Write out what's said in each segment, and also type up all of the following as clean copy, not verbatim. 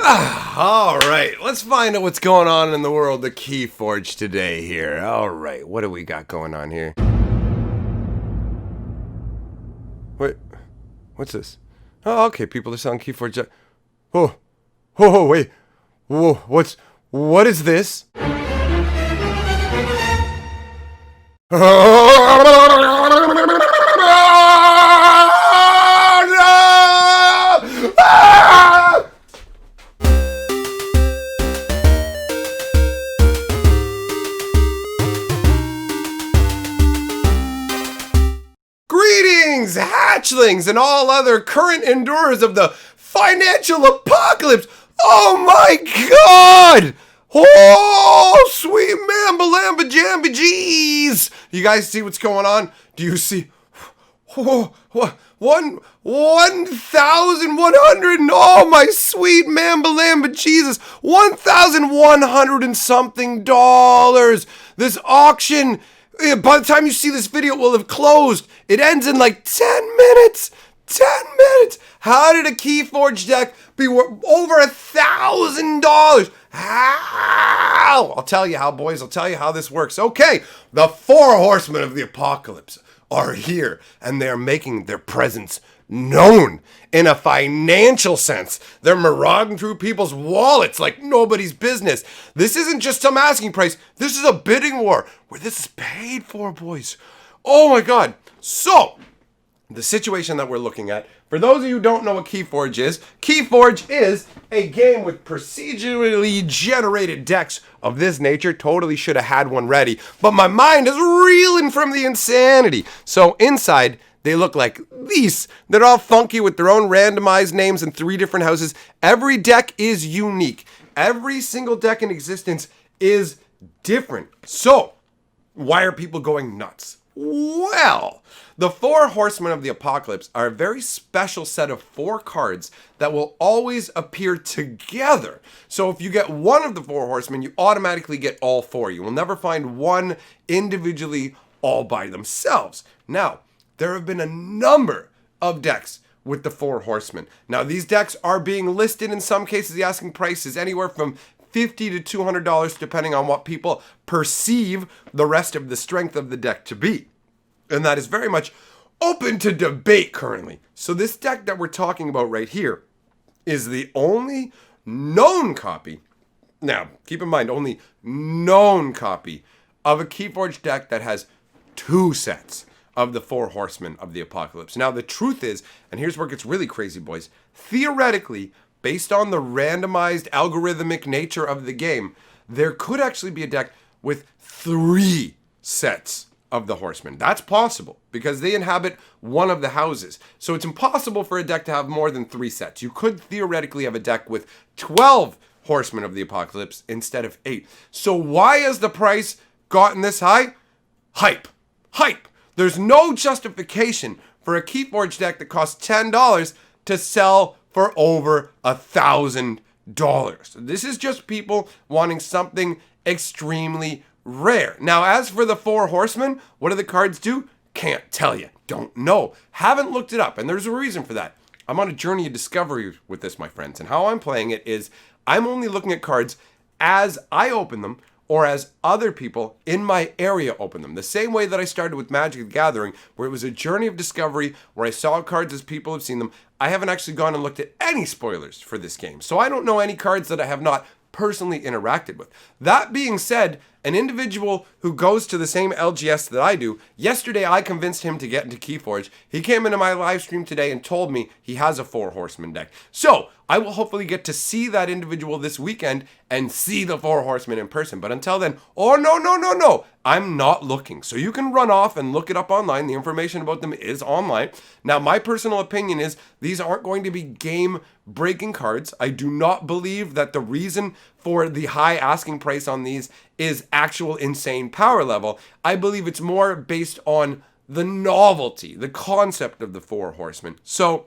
All right, let's find out what's going on in the world of KeyForge today here. All right, what do we got going on here? Wait, what's this? Oh, okay, people are selling KeyForge. Wait. Whoa, what is this? Greetings, hatchlings, and all other current endurers of the financial apocalypse. Oh my God! Oh, sweet mamba lamba jamba jeez! You guys see what's going on? Do you see? Oh, 1,100, oh my sweet mamba lamba Jesus, 1,100 and something dollars. This auction, by the time you see this video, it will have closed. It ends in like 10 minutes. 10 minutes. How did a KeyForge deck be worth over $1,000? How? I'll tell you how, boys. I'll tell you how this works. Okay, the four horsemen of the apocalypse are here, and they're making their presence known in a financial sense. They're marauding through people's wallets like nobody's business. This isn't just some asking price. This is a bidding war where this is paid for, boys. Oh my God. So, the situation that we're looking at, for those of you who don't know what KeyForge is a game with procedurally generated decks of this nature. Totally should have had one ready, but my mind is reeling from the insanity. So inside, they look like these. They're all funky with their own randomized names in 3 different houses. Every deck is unique. Every single deck in existence is different. So, why are people going nuts? Well, the four horsemen of the apocalypse are a very special set of 4 cards that will always appear together. So if you get one of the 4 horsemen, you automatically get all 4. You will never find one individually all by themselves. Now, there have been a number of decks with the 4 horsemen. Now, these decks are being listed in some cases. The asking price is anywhere from $50 to $200 depending on what people perceive the rest of the strength of the deck to be. And that is very much open to debate currently. So this deck that we're talking about right here is the only known copy, now keep in mind, only known copy of a KeyForge deck that has 2 sets of the 4 horsemen of the apocalypse. Now the truth is, and here's where it gets really crazy, boys, theoretically, based on the randomized algorithmic nature of the game, there could actually be a deck with 3 sets of the horsemen. That's possible because they inhabit one of the houses. So it's impossible for a deck to have more than 3 sets. You could theoretically have a deck with 12 horsemen of the apocalypse instead of 8. So why has the price gotten this high? Hype. There's no justification for a KeyForge deck that costs $10 to sell for over $1,000. This is just people wanting something extremely rare. Now, as for the 4 horsemen, what do the cards do? Can't tell you. Don't know. Haven't looked it up, and there's a reason for that. I'm on a journey of discovery with this, my friends, and how I'm playing it is I'm only looking at cards as I open them or as other people in my area open them. The same way that I started with Magic the Gathering, where it was a journey of discovery, where I saw cards as people have seen them. I haven't actually gone and looked at any spoilers for this game, so I don't know any cards that I have not personally interacted with. That being said, an individual who goes to the same LGS that I do, yesterday I convinced him to get into KeyForge. He came into my live stream today and told me he has a 4 horseman deck. So I will hopefully get to see that individual this weekend and see the 4 horsemen in person. But until then, oh no, I'm not looking. So you can run off and look it up online. The information about them is online. Now, my personal opinion is these aren't going to be game-breaking cards. I do not believe that the reason for the high asking price on these is actual insane power level. I believe it's more based on the novelty, the concept of the 4 horsemen. So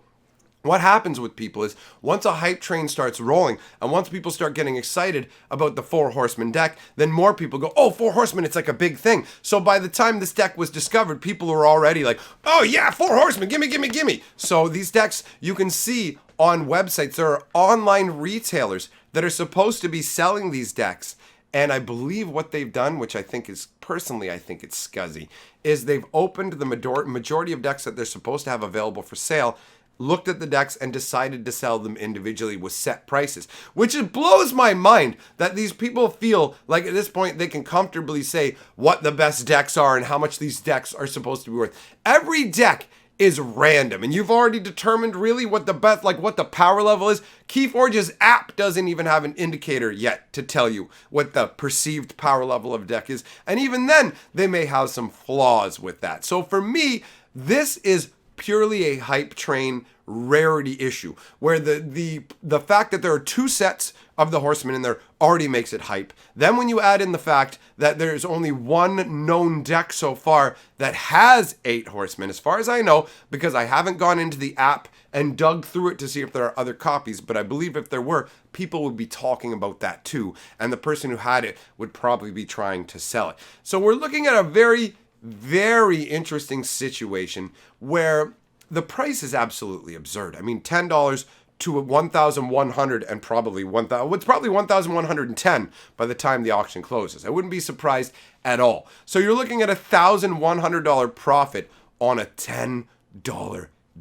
What happens with people is once a hype train starts rolling and once people start getting excited about the Four Horseman deck, then more people go, oh, Four Horsemen, it's like a big thing. So by the time this deck was discovered, people were already like, oh yeah, Four Horsemen, gimme, gimme, gimme. So these decks, you can see on websites, there are online retailers that are supposed to be selling these decks. And I believe what they've done, which I think is, personally, I think it's scuzzy, is they've opened the majority of decks that they're supposed to have available for sale, looked at the decks and decided to sell them individually with set prices, which it blows my mind that these people feel like at this point they can comfortably say what the best decks are and how much these decks are supposed to be worth. Every deck is random, and you've already determined really what the best, like what the power level is. KeyForge's app doesn't even have an indicator yet to tell you what the perceived power level of deck is, and even then they may have some flaws with that. So for me, this is purely a hype train rarity issue, where the fact that there are two sets of the Horsemen in there already makes it hype. Then when you add in the fact that there's only one known deck so far that has 8 Horsemen, as far as I know, because I haven't gone into the app and dug through it to see if there are other copies, but I believe if there were, people would be talking about that too, and the person who had it would probably be trying to sell it. So we're looking at a very, very interesting situation where the price is absolutely absurd. I mean, $10 to $1,100 and probably $1,000. It's probably $1,110 by the time the auction closes. I wouldn't be surprised at all. So you're looking at $1,100 profit on a $10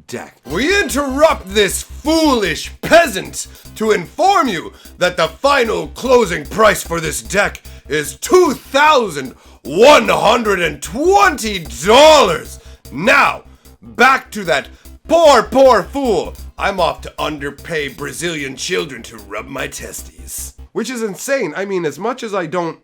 deck. We interrupt this foolish peasant to inform you that the final closing price for this deck is $2,120. Now, back to that poor fool. I'm off to underpay Brazilian children to rub my testes. Which is insane. I mean, as much as I don't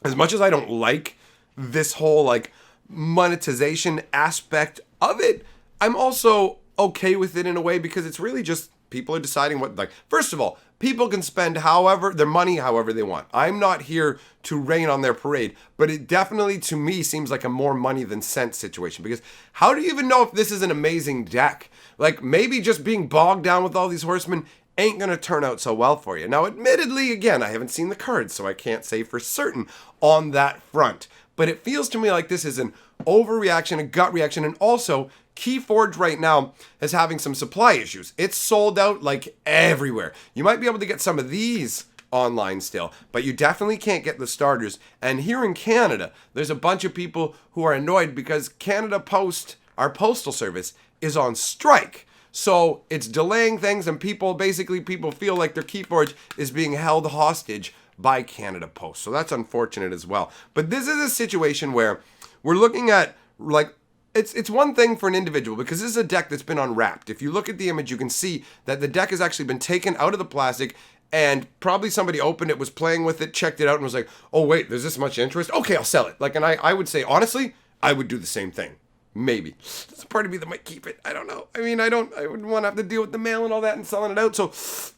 like this whole like monetization aspect of it, I'm also okay with it in a way because it's really just people are deciding what, like, first of all, people can spend their money however they want. I'm not here to rain on their parade, but it definitely, to me, seems like a more money than sense situation, because how do you even know if this is an amazing deck? Like, maybe just being bogged down with all these horsemen ain't gonna turn out so well for you. Now, admittedly, again, I haven't seen the cards, so I can't say for certain on that front, but it feels to me like this is an overreaction, a gut reaction, and also KeyForge right now is having some supply issues. It's sold out like everywhere. You might be able to get some of these online still, but you definitely can't get the starters. And here in Canada, there's a bunch of people who are annoyed because Canada Post, our postal service, is on strike. So it's delaying things, and people feel like their KeyForge is being held hostage by Canada Post. So that's unfortunate as well. But this is a situation where we're looking at, like, it's one thing for an individual because this is a deck that's been unwrapped. If you look at the image, you can see that the deck has actually been taken out of the plastic, and probably somebody opened it, was playing with it, checked it out, and was like, oh wait, there's this much interest? Okay, I'll sell it. Like, and I would say, honestly, I would do the same thing. Maybe. There's a part of me that might keep it. I don't know. I mean, I wouldn't want to have to deal with the mail and all that and selling it out, so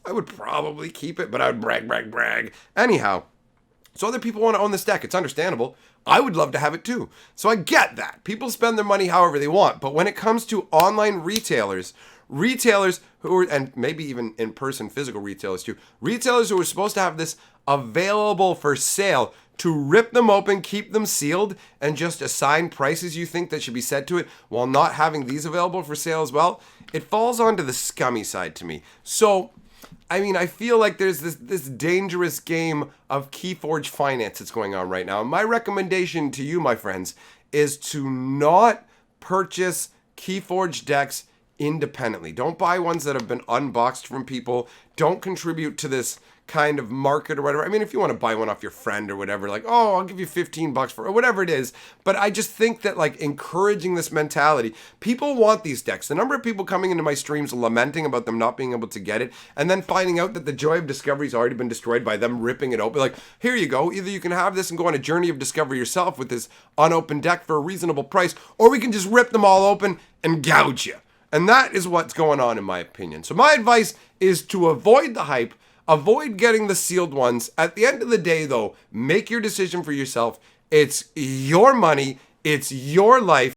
I would probably keep it, but I would brag. Anyhow, so other people want to own this deck. It's understandable. I would love to have it too. So I get that. People spend their money however they want. But when it comes to online retailers who are, and maybe even in-person physical retailers too, retailers who are supposed to have this available for sale, to rip them open, keep them sealed, and just assign prices you think that should be set to it while not having these available for sale as well, it falls onto the scummy side to me. So, I mean, I feel like there's this dangerous game of KeyForge finance that's going on right now. And my recommendation to you, my friends, is to not purchase KeyForge decks independently. Don't buy ones that have been unboxed from people. Don't contribute to this kind of market or whatever. I mean, if you want to buy one off your friend or whatever, like, oh, I'll give you $15 for it, or whatever it is. But I just think that, like, encouraging this mentality, people want these decks. The number of people coming into my streams lamenting about them not being able to get it, and then finding out that the joy of discovery has already been destroyed by them ripping it open. Like, here you go. Either you can have this and go on a journey of discovery yourself with this unopened deck for a reasonable price, or we can just rip them all open and gouge you. And that is what's going on, in my opinion. So my advice is to avoid the hype, avoid getting the sealed ones. At the end of the day, though, make your decision for yourself. It's your money. It's your life.